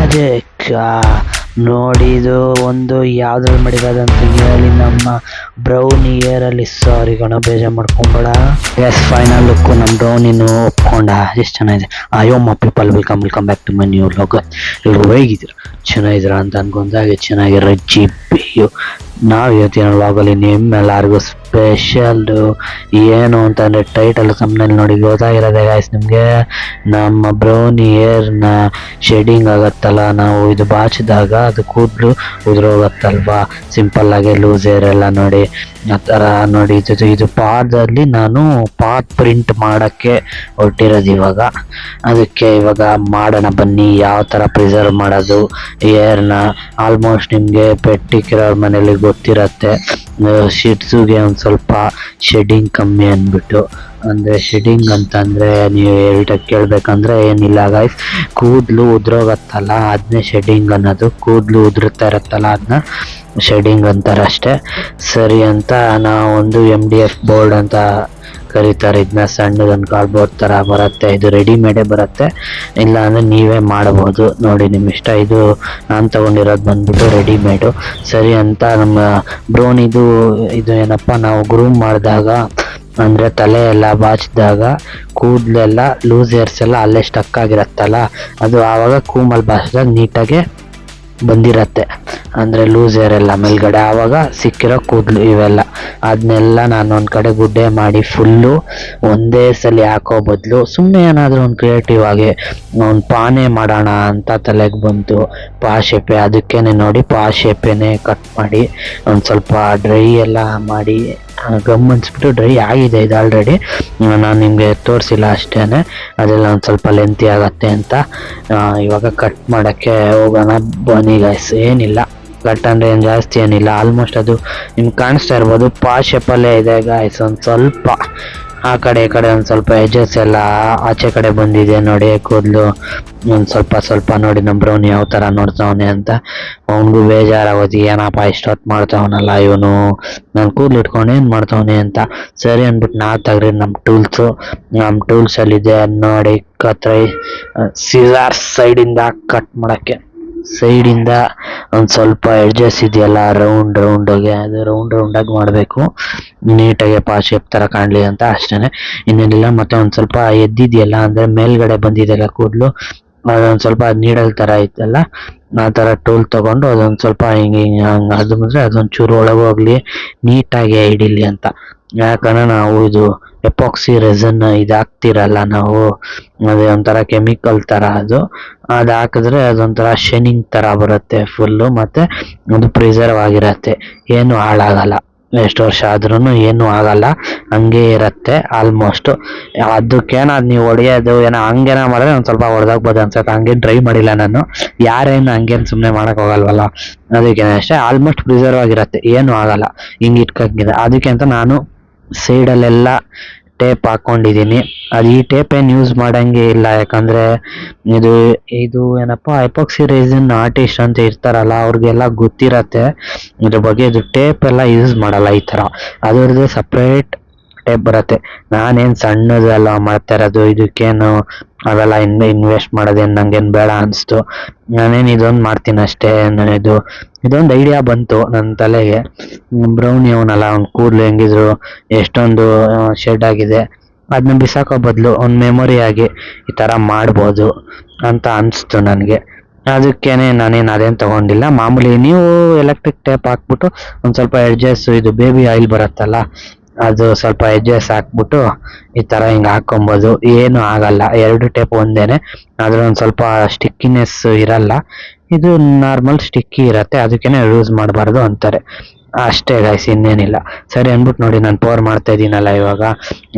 Magic ನೋಡಿದು ಒಂದು ಯಾವ್ದ್ರಲ್ಲಿ ಮಾಡಿರೋದಂತ ಹೇಳಿ ನಮ್ಮ ಬ್ರೌನಿ ಇಯರಲ್ಲಿ ಸಾರಿ ಕಣ ಬೇಜಾರು ಮಾಡ್ಕೊಂಬೇಡ. ಎಸ್ ಫೈನಲ್ ಲುಕ್ಕು ನಮ್ಮ ಬ್ರೌನಿನೂ ಒಪ್ಕೊಂಡ. ಎಷ್ಟು ಚೆನ್ನಾಗಿದೆ. ಅಯ್ಯೋಮ್ಮ people welcome back to my new vlog. ಎಲ್ಲರೂ ಹೇಗಿದ್ದೀರ? ಚೆನ್ನಾಗಿದ್ದೀರ ಅಂತ ಅನ್ಕೊಂಡಾಗೆ ಚೆನ್ನಾಗಿರೋ ಜಿಪ್ಪಿಯು ನಾವು ಇವತ್ತಿನ ವ್ಲಾಗಲ್ಲಿ ನಿಮ್ಮೆಲ್ಲರಿಗೂ ಸ್ಪೆಷಲ್ ಏನು ಅಂತಂದರೆ ಟೈಟಲ್ ತಮ್ಮನೇಲಿ ನೋಡಿ ಗೊತ್ತಾಗಿರೋದೆ ಗಾಯ್ಸ್ ನಿಮಗೆ. ನಮ್ಮ ಬ್ರೌನಿ ಹೇರ್ನ ಶೇಡಿಂಗ್ ಆಗುತ್ತಲ್ಲ, ನಾವು ಇದು ಬಾಚಿದಾಗ ಅದು ಕೂದಲು ಉದುರೋಗುತ್ತಲ್ವಾ, ಸಿಂಪಲ್ಲಾಗಿ ಲೂಸ್ ಹೇರ್ ಎಲ್ಲ ನೋಡಿ ಆ ಥರ ನೋಡಿ. ಇದು ಪಾದಲ್ಲಿ ನಾನು ಪಾತ್ ಪ್ರಿಂಟ್ ಮಾಡೋಕ್ಕೆ ಹೊರಟಿರೋದು ಇವಾಗ. ಅದಕ್ಕೆ ಇವಾಗ ಮಾಡೋಣ ಬನ್ನಿ, ಯಾವ ಥರ ಪ್ರಿಸರ್ವ್ ಮಾಡೋದು ಹೇರ್ನ. ಆಲ್ಮೋಸ್ಟ್ ನಿಮಗೆ ಪೆಟ್ಟಿಕ್ಕಿರೋರ ಮನೇಲಿ ಗೊತ್ತಿರತ್ತೆ, ಶಿಟ್ಸುಗೆ ಒಂದು ಸ್ವಲ್ಪ ಶೆಡ್ಡಿಂಗ್ ಕಮ್ಮಿ ಅಂದ್ಬಿಟ್ಟು. ಅಂದರೆ ಶೆಡ್ಡಿಂಗ್ ಅಂತಂದರೆ ನೀವು ಹೇಳ್ಟಾಗಿ ಕೇಳಬೇಕಂದ್ರೆ ಏನಿಲ್ಲ ಗೈಸ್, ಕೂದಲು ಉದುರೋಗತ್ತಲ್ಲ ಅದನ್ನೇ ಶೆಡ್ಡಿಂಗ್ ಅನ್ನೋದು. ಕೂದಲು ಉದುರುತ್ತಾ ಇರುತ್ತಲ್ಲ ಅದನ್ನ ಶೆಡ್ಡಿಂಗ್ ಅಂತಾರೆ ಅಷ್ಟೇ. ಸರಿ ಅಂತ ನಾವು ಒಂದು MDF ಬೋರ್ಡ್ ಅಂತ ಕರೀತಾರೆ ಇದನ್ನ. ಸಣ್ಣದೊಂದು ಕಾರ್ಡ್ಬೋರ್ಡ್ ಥರ ಬರುತ್ತೆ, ಇದು ರೆಡಿಮೇಡೇ ಬರುತ್ತೆ, ಇಲ್ಲ ಅಂದರೆ ನೀವೇ ಮಾಡ್ಬೋದು ನೋಡಿ ನಿಮ್ಮ ಇಷ್ಟ. ಇದು ನಾನು ತೊಗೊಂಡಿರೋದು ಬಂದ್ಬಿಟ್ಟು ರೆಡಿಮೇಡು. ಸರಿ ಅಂತ ನಮ್ಮ ಬ್ರೌನಿದು ಇದು ಏನಪ್ಪ, ನಾವು ಗ್ರೂಮ್ ಮಾಡಿದಾಗ ಅಂದರೆ ತಲೆ ಎಲ್ಲ ಬಾಚಿದಾಗ ಕೂದಲೆಲ್ಲ ಲೂಸ್ ಹೇರ್ಸ್ ಎಲ್ಲ ಅಲ್ಲೇ ಸ್ಟಕ್ ಆಗಿರತ್ತಲ್ಲ, ಅದು ಆವಾಗ ಕೂಮಲ್ಲಿ ಬಾಚಿದಾಗ ನೀಟಾಗೆ ಬಂದಿರತ್ತೆ. ಅಂದರೆ ಲೂಸ್ ಹೇರ್ ಎಲ್ಲ ಮೇಲ್ಗಡೆ ಆವಾಗ ಸಿಕ್ಕಿರೋ ಕೂದಲು ಇವೆಲ್ಲ ಅದನ್ನೆಲ್ಲ ನಾನು ಒಂದು ಕಡೆ ಗುಡ್ಡೆ ಮಾಡಿ ಫುಲ್ಲು ಒಂದೇ ಸಲ ಹಾಕೋ ಬದಲು ಸುಮ್ಮನೆ ಏನಾದರೂ ಒಂದು ಕ್ರಿಯೇಟಿವ್ ಆಗಿ ಒಂದು ಪಾನೆ ಮಾಡೋಣ ಅಂತ ತಲೆಗೆ ಬಂತು. ಪಾ ಶೇಪೆ, ಅದಕ್ಕೇನೆ ನೋಡಿ ಪಾ ಶೇಪೇನೆ ಕಟ್ ಮಾಡಿ ಒಂದು ಸ್ವಲ್ಪ ಡ್ರೈ ಎಲ್ಲ ಮಾಡಿ ಗಮ್ ಅನ್ಸ್ಬಿಟ್ಟು ಡ್ರೈ ಆಗಿದೆ ಇದು ಆಲ್ರೆಡಿ. ನಾನು ನಿಮಗೆ ತೋರಿಸಿಲ್ಲ ಅಷ್ಟೇ, ಅದೆಲ್ಲ ಒಂದು ಸ್ವಲ್ಪ ಲೆಂತಿ ಆಗತ್ತೆ ಅಂತ. ಇವಾಗ ಕಟ್ ಮಾಡೋಕ್ಕೆ ಹೋಗೋಣ ಬನ್ನಿ ಗೈಸ್. ಏನಿಲ್ಲ ಕಟ್ ಅಂದರೆ ಏನು ಜಾಸ್ತಿ ಏನಿಲ್ಲ, ಆಲ್ಮೋಸ್ಟ್ ಅದು ನಿಮ್ಗೆ ಕಾಣಿಸ್ತಾ ಇರ್ಬೋದು ಪಾ ಶೇಪಲ್ಲೇ ಇದೆ ಗೈಸ್. ಒಂದು ಸ್ವಲ್ಪ ಆ ಕಡೆ ಈ ಕಡೆ ಒಂದು ಸ್ವಲ್ಪ ಎಜಸ್ ಎಲ್ಲ ಆಚೆ ಕಡೆ ಬಂದಿದೆ ನೋಡಿ ಕೂದಲು ಒಂದು ಸ್ವಲ್ಪ ನೋಡಿ. ನಮ್ಮ ಬ್ರೌನಿ ಯಾವ ಥರ ನೋಡ್ತಾವನೆ ಅಂತ ಅವನಿಗೂ ಬೇಜಾರಾಗೋದು, ಏನಪ್ಪ ಇಷ್ಟೊತ್ತು ಮಾಡ್ತಾವನಲ್ಲ ಇವನು, ನಾನು ಕೂದಲು ಇಟ್ಕೊಂಡು ಏನು ಮಾಡ್ತಾವನೆ ಅಂತ. ಸರಿ ಅಂದ್ಬಿಟ್ಟು ನಾವು ತೆಗ್ರಿ ನಮ್ಮ ಟೂಲ್ಸಲ್ಲಿದೆ ನೋಡಿ ಕತ್ರಿ ಸಿಜಾರ್ ಸೈಡಿಂದ ಕಟ್ ಮಾಡೋಕ್ಕೆ. ಸೈಡಿಂದ ಒಂದು ಸ್ವಲ್ಪ ಎಡ್ಜಸ್ ಇದೆಯಲ್ಲ ರೌಂಡಾಗಿ, ಅದು ರೌಂಡಾಗಿ ಮಾಡಬೇಕು ನೀಟಾಗಿ ಪಾ ಶೇಪ್ ಥರ ಕಾಣಲಿ ಅಂತ ಅಷ್ಟೇ, ಇನ್ನೇನಿಲ್ಲ. ಮತ್ತು ಒಂದು ಸ್ವಲ್ಪ ಎದ್ದಿದೆಯಲ್ಲ ಅಂದರೆ ಮೇಲ್ಗಡೆ ಬಂದಿದೆಯಲ್ಲ ಕೂದಲು, ಅದೊಂದು ಸ್ವಲ್ಪ ನೀಡಲ್ ಥರ ಐತಲ್ಲ ಆ ಥರ ಟೂಲ್ ತೊಗೊಂಡು ಅದೊಂದು ಸ್ವಲ್ಪ ಹಿಂಗೆ ಹಂಗೆ ಅದು ಬಂದರೆ ಅದೊಂದು ಚೂರು ಒಳಗೋಗ್ಲಿ ನೀಟಾಗಿ ಹಿಡೀಲಿ ಅಂತ. ಯಾಕಂದರೆ ನಾವು ಇದು ಎಪಾಕ್ಸಿ ರೆಸನ್ ಇದು ಹಾಕ್ತಿರಲ್ಲ ನಾವು, ಅದೇ ಒಂಥರ ಕೆಮಿಕಲ್ ಥರ ಅದು ಹಾಕಿದ್ರೆ ಅದೊಂಥರ ಶೈನಿಂಗ್ ಥರ ಬರುತ್ತೆ ಫುಲ್ಲು, ಮತ್ತು ಅದು ಪ್ರಿಸರ್ವ್ ಆಗಿರತ್ತೆ, ಏನು ಹಾಳಾಗಲ್ಲ, ಎಷ್ಟು ವರ್ಷ ಆದ್ರೂ ಏನೂ ಆಗಲ್ಲ, ಹಂಗೆ ಇರುತ್ತೆ ಆಲ್ಮೋಸ್ಟು. ಅದಕ್ಕೇನಾದ್ರು ನೀವು ಹೊಡೆಯೋದು ಏನೋ ಹಂಗೇನ ಮಾಡಿದ್ರೆ ಒಂದು ಸ್ವಲ್ಪ ಹೊಡೆದಾಗ್ಬೋದು ಅನ್ಸುತ್ತೆ. ಹಂಗೆ ಡ್ರೈ ಮಾಡಿಲ್ಲ ನಾನು, ಯಾರೇನು ಹಂಗೇನು ಸುಮ್ಮನೆ ಮಾಡೋಕೆ ಹೋಗಲ್ವಲ್ಲ, ಅದಕ್ಕೇನೆ ಅಷ್ಟೇ. ಆಲ್ಮೋಸ್ಟ್ ಪ್ರಿಸರ್ವ್ ಆಗಿರುತ್ತೆ, ಏನೂ ಆಗಲ್ಲ ಹಿಂಗೆ ಇಟ್ಕೊಂಗಿದೆ. ಅದಕ್ಕೆ ಅಂತ ನಾನು ಸೈಡಲ್ಲೆಲ್ಲ ಟೇಪ್ ಹಾಕ್ಕೊಂಡಿದ್ದೀನಿ. ಅದು ಈ ಟೇಪ್ ಏನು ಯೂಸ್ ಮಾಡೋಂಗೆ ಇಲ್ಲ, ಯಾಕಂದರೆ ಇದು ಏನಪ್ಪ ಎಪಾಕ್ಸಿ ರೆಸಿನ್ ಆರ್ಟಿಸ್ಟ್ ಅಂತ ಇರ್ತಾರಲ್ಲ ಅವ್ರಿಗೆಲ್ಲ ಗೊತ್ತಿರತ್ತೆ ಇದ್ರ ಬಗ್ಗೆ. ಇದು ಟೇಪ್ ಎಲ್ಲ ಯೂಸ್ ಮಾಡಲ್ಲ ಈ ಥರ, ಅದರದ್ದು ಸಪ್ರೇಟ್ ಟೇಪ್ ಬರುತ್ತೆ. ನಾನೇನು ಸಣ್ಣದೆಲ್ಲ ಮಾಡ್ತಾ ಇರೋದು, ಇದಕ್ಕೇನು ಅವೆಲ್ಲ ಇನ್ವೆಸ್ಟ್ ಮಾಡೋದೇನು ನನಗೇನು ಬೇಡ ಅನಿಸ್ತು. ನಾನೇನು ಇದೊಂದು ಮಾಡ್ತೀನಿ ಅಷ್ಟೇ. ಇದೊಂದು ಐಡಿಯಾ ಬಂತು ನನ್ನ ತಲೆಗೆ. ಬ್ರೌನಿ ಅವನಲ್ಲ, ಅವ್ನು ಕೂದಲು ಹೆಂಗಿದ್ರು ಎಷ್ಟೊಂದು ಶೆಡ್ ಆಗಿದೆ, ಅದನ್ನ ಬಿಸಾಕೋ ಬದಲು ಒಂದು ಮೆಮೊರಿ ಆಗಿ ಈ ಥರ ಮಾಡ್ಬೋದು ಅಂತ ಅನಿಸ್ತು ನನಗೆ. ಅದಕ್ಕೇನೆ ನಾನೇನು ಅದೇನು ತೊಗೊಂಡಿಲ್ಲ, ಮಾಮೂಲಿ ನೀವು ಎಲೆಕ್ಟ್ರಿಕ್ ಟೇಪ್ ಹಾಕ್ಬಿಟ್ಟು ಒಂದು ಸ್ವಲ್ಪ ಎಡ್ಜಸ್, ಇದು ಬೇಬಿ ಆಯಿಲ್ ಬರುತ್ತಲ್ಲ ಅದು ಸ್ವಲ್ಪ ಎಡ್ಜಸ್ ಹಾಕ್ಬಿಟ್ಟು ಈ ಥರ ಹಿಂಗೆ ಹಾಕ್ಕೊಬೋದು, ಏನೂ ಆಗಲ್ಲ. ಎರಡು ಟೇಪ್ ಒಂದೇನೆ, ಆದರೆ ಒಂದು ಸ್ವಲ್ಪ ಸ್ಟಿಕ್ಕಿನೆಸ್ ಇರಲ್ಲ, ಇದು ನಾರ್ಮಲ್ ಸ್ಟಿಕ್ಕಿ ಇರುತ್ತೆ, ಅದಕ್ಕೇನೆ ಯೂಸ್ ಮಾಡಬಾರ್ದು ಅಂತಾರೆ ಅಷ್ಟೇ ಗೈಸ್, ಇನ್ನೇನಿಲ್ಲ. ಸರಿ ಅಂದ್ಬಿಟ್ಟು ನೋಡಿ ನಾನು ಪವರ್ ಮಾಡ್ತಾ ಇದ್ದೀನಲ್ಲ ಇವಾಗ,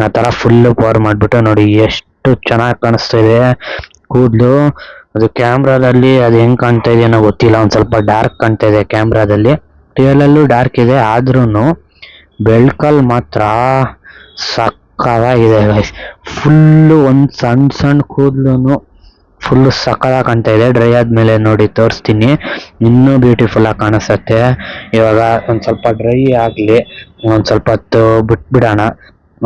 ಆ ಥರ ಫುಲ್ಲು ಪವರ್ ಮಾಡಿಬಿಟ್ಟು ನೋಡಿ ಎಷ್ಟು ಚೆನ್ನಾಗಿ ಕಾಣಿಸ್ತಾ ಇದೆ ಕೂದಲು. ಅದು ಕ್ಯಾಮ್ರಾದಲ್ಲಿ ಅದು ಹೆಂಗೆ ಕಾಣ್ತಾ ಇದೆ ಅನ್ನೋ ಗೊತ್ತಿಲ್ಲ, ಒಂದು ಸ್ವಲ್ಪ ಡಾರ್ಕ್ ಕಾಣ್ತಾ ಇದೆ ಕ್ಯಾಮ್ರಾದಲ್ಲಿ, ರಿಯಲಲ್ಲೂ ಡಾರ್ಕ್ ಇದೆ, ಆದ್ರೂ ಬೆಳ್ಕಲ್ಲಿ ಮಾತ್ರ ಸಕ್ಕತ್ತಾಗಿದೆ ಗೈಸ್. ಫುಲ್ಲು ಒಂದು ಸಣ್ಣ ಕೂದಲು ಫುಲ್ಲು ಸಕ್ಕತ್ತಾಗಿ ಕಾಣ್ತಾ ಇದೆ. ಡ್ರೈ ಆದಮೇಲೆ ನೋಡಿ ತೋರಿಸ್ತೀನಿ, ಇನ್ನೂ ಬ್ಯೂಟಿಫುಲ್ಲಾಗಿ ಕಾಣಿಸುತ್ತೆ. ಇವಾಗ ಒಂದು ಸ್ವಲ್ಪ ಡ್ರೈ ಆಗಲಿ, ಒಂದು ಸ್ವಲ್ಪ ಹೊತ್ತು ಬಿಟ್ಬಿಡೋಣ,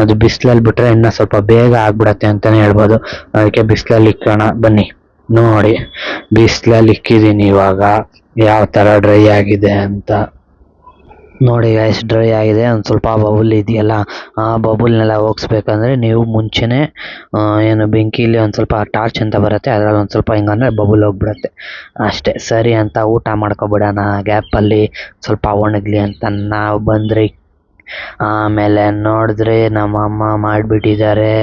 ಅದು ಬಿಸಿಲಲ್ಲಿ ಬಿಟ್ಟರೆ ಇನ್ನೂ ಸ್ವಲ್ಪ ಬೇಗ ಆಗ್ಬಿಡತ್ತೆ ಅಂತಲೇ ಹೇಳ್ಬೋದು. ಅದಕ್ಕೆ ಬಿಸಿಲಲ್ಲಿ ಇಕ್ಕೋಣ ಬನ್ನಿ. ನೋಡಿ ಬಿಸಿಲಲ್ಲಿ ಇಕ್ಕಿದ್ದೀನಿ ಇವಾಗ ಯಾವ ಥರ ಡ್ರೈ ಆಗಿದೆ ಅಂತ. ನೋಡಿ ಗೈಸ್ ಡ್ರೈ ಆಗಿದೆ. ಒಂದು ಸ್ವಲ್ಪ ಬಬುಲ್ ಇದೆಯಲ್ಲ, ಆ ಬಬುಲ್ನೆಲ್ಲ ಹೋಗಿಸ್ಬೇಕಂದ್ರೆ ನೀವು ಮುಂಚೆನೇ ಏನು ಬೆಂಕಿಲಿ ಒಂದು ಸ್ವಲ್ಪ ಟಾರ್ಚ್ ಅಂತ ಬರುತ್ತೆ, ಅದರಲ್ಲಿ ಒಂದು ಸ್ವಲ್ಪ ಹಿಂಗಂದ್ರೆ ಬಬುಲ್ ಹೋಗ್ಬಿಡುತ್ತೆ ಅಷ್ಟೇ. ಸರಿ ಅಂತ ಊಟ ಮಾಡ್ಕೊಬಿಡೋಣ ಗ್ಯಾಪಲ್ಲಿ, ಸ್ವಲ್ಪ ಒಣಗಲಿ ಅಂತ ನಾವು ಬಂದರೆ. ಆಮೇಲೆ ನೋಡಿದ್ರೆ ನಮ್ಮಮ್ಮ ಮಾಡಿಬಿಟ್ಟಿದ್ದಾರೆ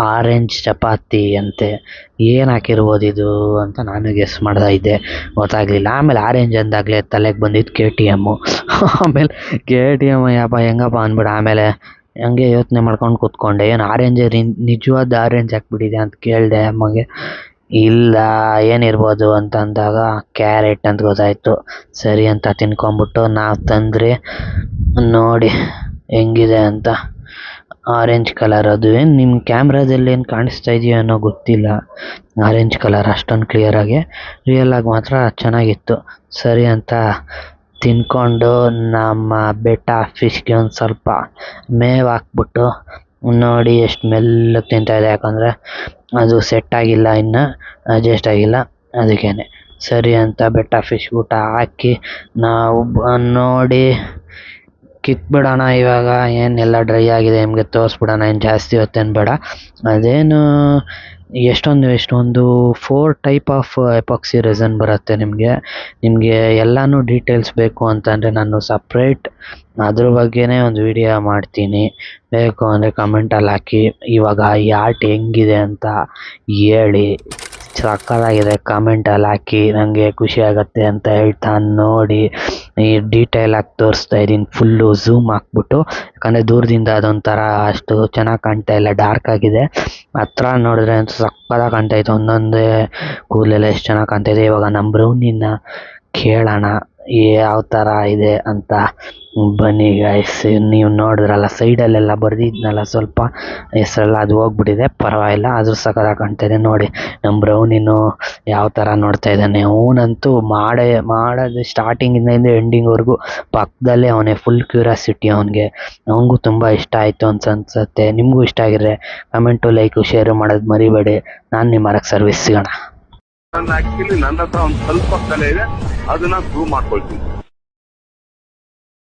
ಆರೆಂಜ್ ಚಪಾತಿ ಅಂತೆ. ಏನು ಹಾಕಿರ್ಬೋದು ಇದು ಅಂತ ನಾನು ಗೆಸ್ ಮಾಡ್ತಾ ಇದ್ದೆ, ಗೊತ್ತಾಗಲಿಲ್ಲ. ಆಮೇಲೆ ಆರೆಂಜ್ ಅಂದಾಗಲೇ ತಲೆಗೆ ಬಂದಿದ್ದು KTM. ಆಮೇಲೆ KTM ಯಪ್ಪ ಹೆಂಗಪ್ಪ ಅಂದ್ಬಿಡು. ಆಮೇಲೆ ಹಂಗೆ ಯೋಚನೆ ಮಾಡ್ಕೊಂಡು ಕೂತ್ಕೊಂಡೆ, ಏನು ಆರೆಂಜ್ ನಿಜವಾದ ಆರೆಂಜ್ ಹಾಕ್ಬಿಟ್ಟಿದೆ ಅಂತ ಕೇಳಿದೆ ಅಮ್ಮಗೆ. ಇಲ್ಲ ಏನಿರ್ಬೋದು ಅಂತ ಅಂದಾಗ ಕ್ಯಾರೆಟ್ ಅಂತ ಗೊತ್ತಾಯಿತು. ಸರಿ ಅಂತ ತಿನ್ಕೊಂಬಿಟ್ಟು ನಾವು ತಂದರೆ ನೋಡಿ ಹೆಂಗಿದೆ ಅಂತ. Orange colour. ಅದು ಏನು ನಿಮ್ಮ ಕ್ಯಾಮ್ರಾದಲ್ಲಿ ಏನು ಕಾಣಿಸ್ತಾ ಇದೆಯೋ ಏನೋ ಗೊತ್ತಿಲ್ಲ, ಆರೆಂಜ್ ಕಲರ್ ಅಷ್ಟೊಂದು ಕ್ಲಿಯರಾಗಿ. ರಿಯಲಾಗಿ ಮಾತ್ರ ಚೆನ್ನಾಗಿತ್ತು. ಸರಿ ಅಂತ ತಿನ್ಕೊಂಡು ನಮ್ಮ ಬೆಟ್ಟ ಫಿಶ್ಗೆ ಒಂದು ಸ್ವಲ್ಪ ಮೇವು ಹಾಕ್ಬಿಟ್ಟು ನೋಡಿ ಎಷ್ಟು ಮೆಲ್ಲಗೆ ತಿಂತಾಯಿದೆ, ಯಾಕಂದರೆ ಅದು ಸೆಟ್ ಆಗಿಲ್ಲ, ಇನ್ನು ಅಡ್ಜಸ್ಟ್ ಆಗಿಲ್ಲ ಅದಕ್ಕೇನೆ. ಸರಿ ಅಂತ ಬೆಟ್ಟ ಫಿಶ್ ಊಟ ಹಾಕಿ ನಾವು ನೋಡಿ ಕಿತ್ಬಿಡೋಣ ಇವಾಗ. ಏನೆಲ್ಲ ಡ್ರೈ ಆಗಿದೆ ನಿಮಗೆ ತೋರಿಸ್ಬಿಡೋಣ, ಏನು ಜಾಸ್ತಿ ಹೊತ್ತೇನು ಬೇಡ. ಅದೇನು ಎಷ್ಟೊಂದು 4 ಟೈಪ್ ಆಫ್ ಎಪಾಕ್ಸಿ ರೆಸನ್ ಬರುತ್ತೆ ನಿಮಗೆ ಎಲ್ಲನೂ ಡೀಟೇಲ್ಸ್ ಬೇಕು ಅಂತಂದರೆ ನಾನು ಸಪ್ರೇಟ್ ಅದ್ರ ಬಗ್ಗೆನೇ ಒಂದು ವಿಡಿಯೋ ಮಾಡ್ತೀನಿ. ಬೇಕು ಅಂದರೆ ಕಮೆಂಟಲ್ಲಿ ಹಾಕಿ. ಇವಾಗ ಈ ಆರ್ಟ್ ಹೆಂಗಿದೆ ಅಂತ ಹೇಳಿ, ಸಕ್ಕತ್ತಾಗಿದೆ ಕಮೆಂಟಲ್ಲಿ ಹಾಕಿ, ನನಗೆ ಖುಷಿ ಆಗುತ್ತೆ ಅಂತ ಹೇಳ್ತಾ ನೋಡಿ ಈ ಡೀಟೇಲಾಗಿ ತೋರಿಸ್ತಾ ಇದ್ದೀನಿ ಫುಲ್ಲು ಝೂಮ್ ಹಾಕ್ಬಿಟ್ಟು. ಯಾಕಂದರೆ ದೂರದಿಂದ ಅದೊಂಥರ ಅಷ್ಟು ಚೆನ್ನಾಗಿ ಕಾಣ್ತಾ ಇಲ್ಲ, ಡಾರ್ಕ್ ಆಗಿದೆ. ಹತ್ರ ನೋಡಿದ್ರೆ ಅಂತೂ ಸಕ್ಕತ್ತಾಗಿ ಕಾಣ್ತಾಯಿತ್ತು, ಒಂದೊಂದೇ ಕೂದಲೆಲ್ಲ ಎಷ್ಟು ಚೆನ್ನಾಗಿ ಕಾಣ್ತಾಯಿದೆ. ಇವಾಗ ನಮ್ಮ ಬ್ರೌನಿನ ಕೇಳೋಣ ಯಾವ ಥರ ಇದೆ ಅಂತ. ಬನ್ನಿ ಗೈಸ್, ನೀವು ನೋಡಿದ್ರಲ್ಲ ಸೈಡಲ್ಲೆಲ್ಲ ಬರೆದಿದ್ನಲ್ಲ ಸ್ವಲ್ಪ ಹೆಸರೆಲ್ಲ, ಅದು ಹೋಗ್ಬಿಟ್ಟಿದೆ, ಪರವಾಗಿಲ್ಲ, ಆದರೂ ಸಕ್ಕತ್ತಾಗಿ ಕಾಣ್ತಾಯಿದೆ. ನೋಡಿ ನಮ್ಮ ಬ್ರೌನಿನು ಯಾವ ಥರ ನೋಡ್ತಾ ಇದ್ದಾನೆ. ಅವನಂತೂ ಮಾಡೋದು ಸ್ಟಾರ್ಟಿಂಗಿಂದ ಎಂಡಿಂಗ್ವರೆಗೂ ಪಕ್ಕದಲ್ಲೇ ಅವನೇ, ಫುಲ್ ಕ್ಯೂರಿಯಾಸಿಟಿ ಅವನಿಗೆ. ಅವನಿಗೂ ತುಂಬ ಇಷ್ಟ ಆಯಿತು ಅನ್ಸುತ್ತೆ. ನಿಮಗೂ ಇಷ್ಟ ಆಗಿದ್ರೆ ಕಮೆಂಟು, ಲೈಕು, ಶೇರು ಮಾಡೋದು ಮರಿಬೇಡಿ. ನಾನು ನಿಮ್ಮ ಸರ್ವಿಸ್ ಸಿಗೋಣ. ಆಕ್ಚುಲಿ ನನ್ನ ಹತ್ರ ಒಂದು ಸ್ವಲ್ಪ ಕಲೆ ಇದೆ, ಅದನ್ನ ಪ್ರೂವ್ ಮಾಡ್ಕೊಳ್ತೀನಿ.